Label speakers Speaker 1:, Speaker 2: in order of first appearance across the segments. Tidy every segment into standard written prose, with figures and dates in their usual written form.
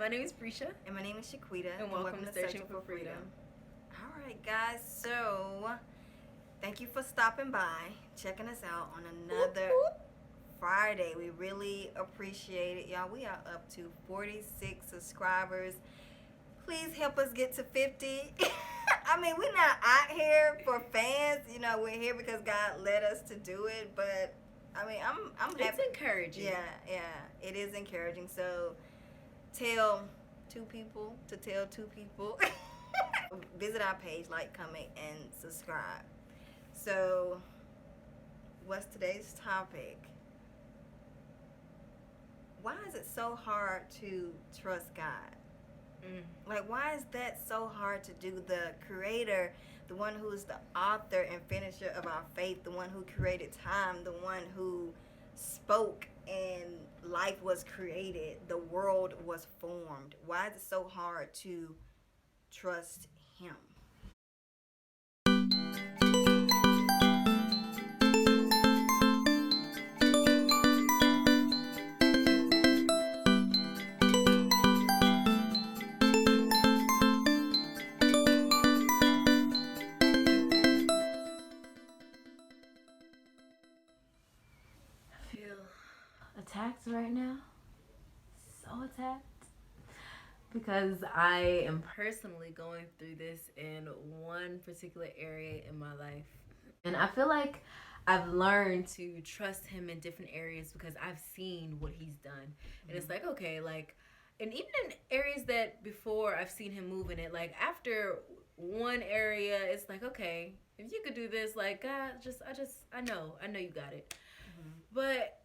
Speaker 1: my name is Prisha.
Speaker 2: And my name is Shaquita.
Speaker 1: And welcome to Searching for Freedom.
Speaker 2: All right, guys. So, thank you for stopping by, checking us out on another Friday. We really appreciate it. Y'all, we are up to 46 subscribers. Please help us get to 50. I mean, we're not out here for fans. You know, we're here because God led us to do it. But, I mean, I'm happy.
Speaker 1: It's encouraging.
Speaker 2: Yeah, it is encouraging. So, tell two people to tell two people. Visit our page, like, comment, and subscribe. So, what's today's topic? Why is it so hard to trust God? Like, why is that so hard to do? The creator, the one who is the author and finisher of our faith, the one who created time, the one who spoke and life was created, the world was formed. Why is it so hard to trust him?
Speaker 1: Attacked right now, so attacked, because I am personally going through this in one particular area in my life, and I feel like I've learned to trust him in different areas because I've seen what he's done. And it's like, okay, like, and even in areas that before I've seen him move in it, like after one area, it's like, okay, if you could do this, like, God, I know you got it. But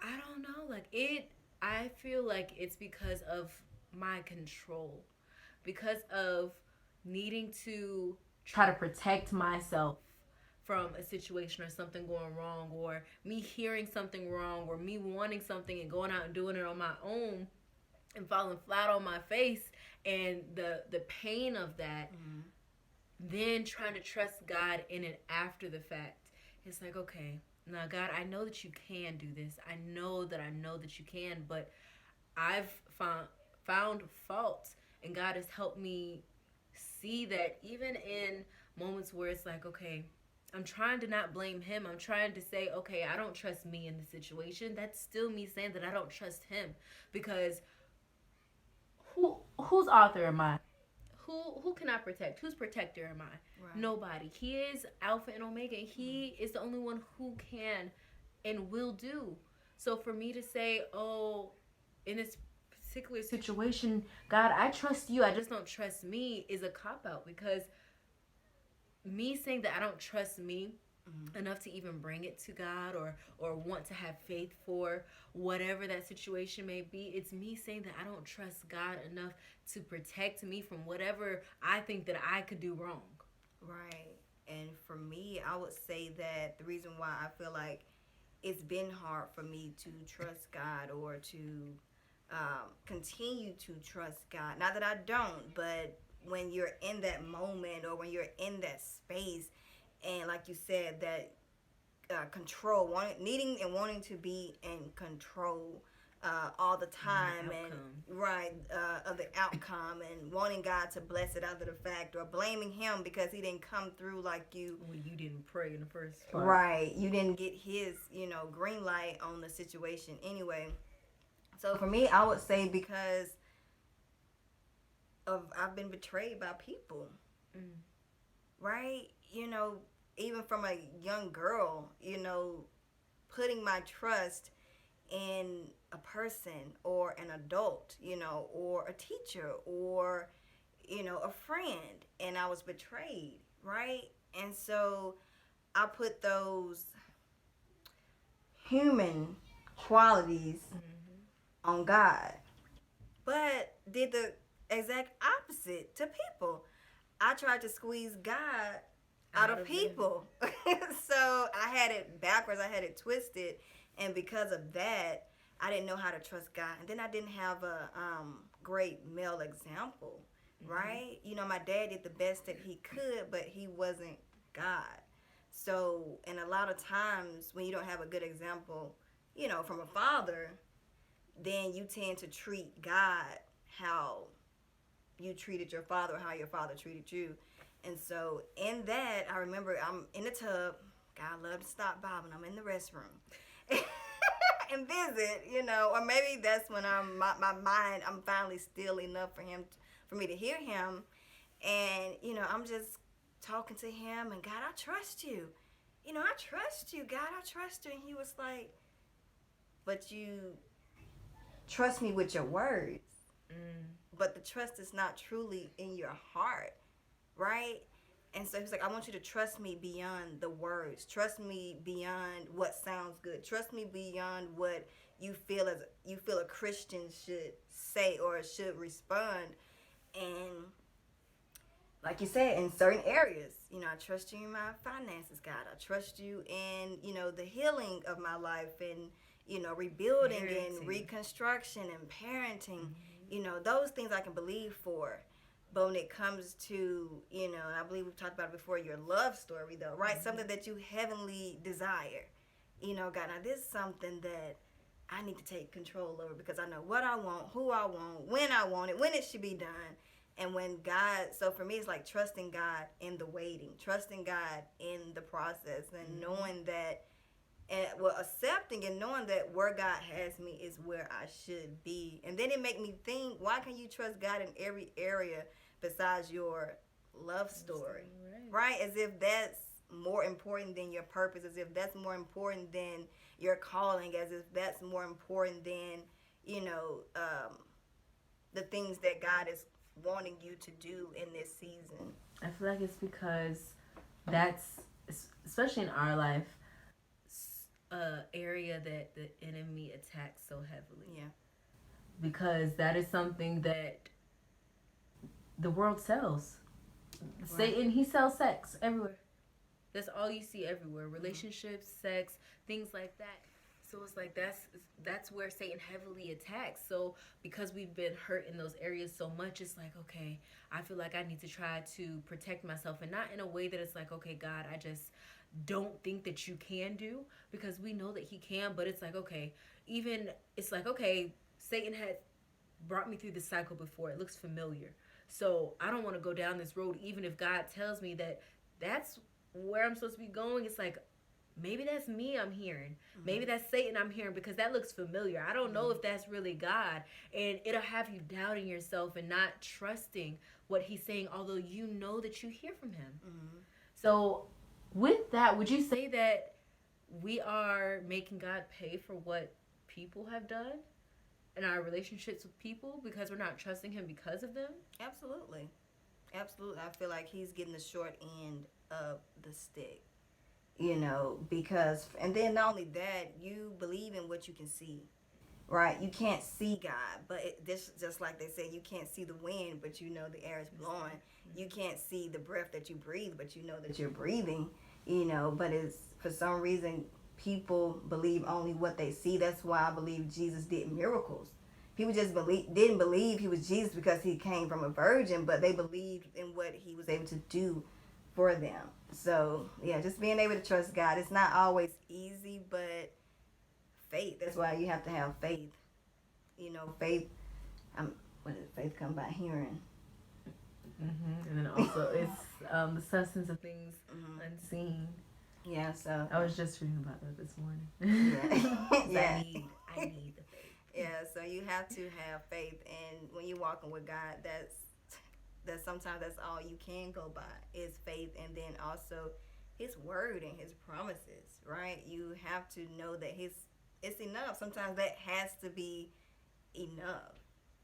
Speaker 1: I don't know, like I feel like it's because of my control, because of needing to try to protect myself from a situation or something going wrong, or me hearing something wrong, or me wanting something and going out and doing it on my own and falling flat on my face, and the pain of that, then trying to trust God in it after the fact. It's like, okay, now, God, I know that you can do this. I know that you can, but I've found fault, and God has helped me see that even in moments where it's like, okay, I'm trying to not blame him. I'm trying to say, okay, I don't trust me in the situation. That's still me saying that I don't trust him, because whose author am I? Who can I protect? Whose protector am I?
Speaker 2: Right.
Speaker 1: Nobody. He is Alpha and Omega. He is the only one who can and will do. So for me to say, oh, in this particular situation, God, I trust you, I just don't trust me, is a cop-out, because me saying that I don't trust me enough to even bring it to God, or want to have faith for whatever that situation may be, it's me saying that I don't trust God enough to protect me from whatever I think that I could do wrong.
Speaker 2: Right. And for me, I would say that the reason why I feel like it's been hard for me to trust God, or to continue to trust God, not that I don't, but when you're in that moment, or when you're in that space, and like you said, that control, needing and wanting to be in control all the time, of the outcome, and wanting God to bless it after the fact, or blaming him because he didn't come through like you.
Speaker 1: Well, you didn't pray in the first part.
Speaker 2: Right, you didn't get his, green light on the situation anyway. So for me, I would say because I've been betrayed by people. Right? Even from a young girl, putting my trust in a person, or an adult, or a teacher, or, a friend, and I was betrayed, right? And so I put those human qualities on God, but did the exact opposite to people. I tried to squeeze God out of people. So I had it backwards. I had it twisted. And because of that, I didn't know how to trust God. And then I didn't have a great male example, right? My dad did the best that he could, but he wasn't God. So, and a lot of times when you don't have a good example, from a father, then you tend to treat God how you treated your father or how your father treated you. And so in that, I remember I'm in the tub. God love to stop by when I'm in the restroom and visit, or maybe that's when my mind, I'm finally still enough for me to hear him. And, I'm just talking to him, and God, I trust you. I trust you, God, I trust you. And he was like, but you trust me with your words. But the trust is not truly in your heart, right? And so he's like, I want you to trust me beyond the words. Trust me beyond what sounds good. Trust me beyond what you feel a Christian should say or should respond. And like you said, in certain areas, I trust you in my finances, God. I trust you in, the healing of my life and, rebuilding and reconstruction and parenting. Those things I can believe for. But when it comes to, and I believe we've talked about it before, your love story, though, right? Something that you heavenly desire. God, now this is something that I need to take control over because I know what I want, who I want it, when it should be done. And when God, so for me, it's like trusting God in the waiting, trusting God in the process, and knowing that, accepting and knowing that where God has me is where I should be. And then it make me think, why can't you trust God in every area besides your love story? Right? As if that's more important than your purpose, as if that's more important than your calling, as if that's more important than, the things that God is wanting you to do in this season.
Speaker 1: I feel like it's because that's, especially in our life, area that the enemy attacks so heavily.
Speaker 2: Yeah.
Speaker 1: Because that is something that the world sells. Right. Satan, he sells sex everywhere. That's all you see everywhere. Relationships, sex, things like that. So it's like that's where Satan heavily attacks. So because we've been hurt in those areas so much, it's like, okay, I feel like I need to try to protect myself, and not in a way that it's like, okay, God, I just don't think that you can do, because we know that he can. But it's like, okay, it's like, okay, Satan had brought me through this cycle before. It looks familiar. So I don't want to go down this road, even if God tells me that that's where I'm supposed to be going. It's like, maybe that's me I'm hearing. Maybe that's Satan I'm hearing, because that looks familiar. I don't know if that's really God. And it'll have you doubting yourself and not trusting what he's saying, although you know that you hear from him. So with that, would you say that we are making God pay for what people have done in our relationships with people because we're not trusting him because of them?
Speaker 2: Absolutely. Absolutely. I feel like he's getting the short end of the stick. Because, and then not only that, you believe in what you can see, right? You can't see God, but this, just like they say, you can't see the wind, but you know the air is blowing. You can't see the breath that you breathe, but you know that you're breathing, but it's, for some reason, people believe only what they see. That's why I believe Jesus did miracles. People just didn't believe he was Jesus because he came from a virgin, but they believed in what he was able to do for them. So, yeah, just being able to trust God. It's not always easy, but faith. That's why you have to have faith. Faith, what does faith come by? Hearing.
Speaker 1: And then also it's the substance of things unseen.
Speaker 2: Yeah, so.
Speaker 1: I was just reading about that this morning.
Speaker 2: Yeah.
Speaker 1: I need the faith.
Speaker 2: Yeah, so you have to have faith. And when you're walking with God, that's sometimes that's all you can go by is faith, and then also his word and his promises, right? You have to know that it's enough. Sometimes that has to be enough.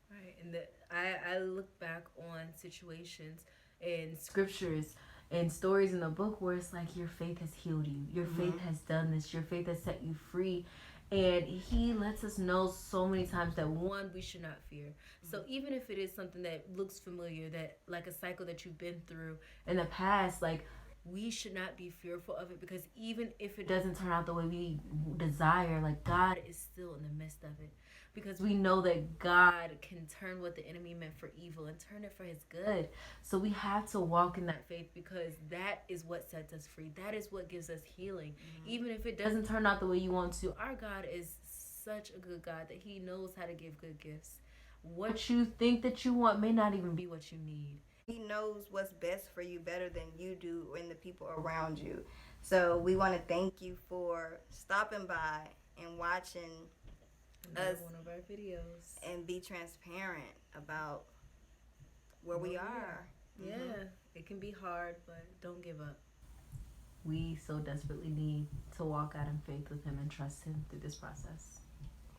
Speaker 1: Right, and I look back on situations and scriptures and stories in the book where it's like, your faith has healed you. Your faith has done this. Your faith has set you free. And he lets us know so many times that, one, we should not fear. So even if it is something that looks familiar, that like a cycle that you've been through in the past, like, we should not be fearful of it, because even if it doesn't turn out the way we desire, like, God is still in the midst of it, because we know that God can turn what the enemy meant for evil and turn it for his good. So we have to walk in that faith, because that is what sets us free. That is what gives us healing. Even if it doesn't turn out the way you want to, our God is such a good God that he knows how to give good gifts. What you think that you want may not even be what you need.
Speaker 2: He knows what's best for you better than you do and the people around you. So we want to thank you for stopping by and watching us
Speaker 1: one of our videos
Speaker 2: and be transparent about where we are.
Speaker 1: Yeah, it can be hard, but don't give up. We so desperately need to walk out in faith with him and trust him through this process.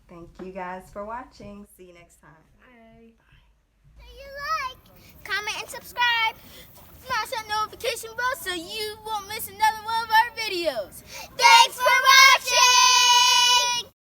Speaker 2: Thank you guys for watching. See you next time.
Speaker 1: Bye.
Speaker 3: You like, comment, and subscribe. Smash that notification bell so you won't miss another one of our videos. Thanks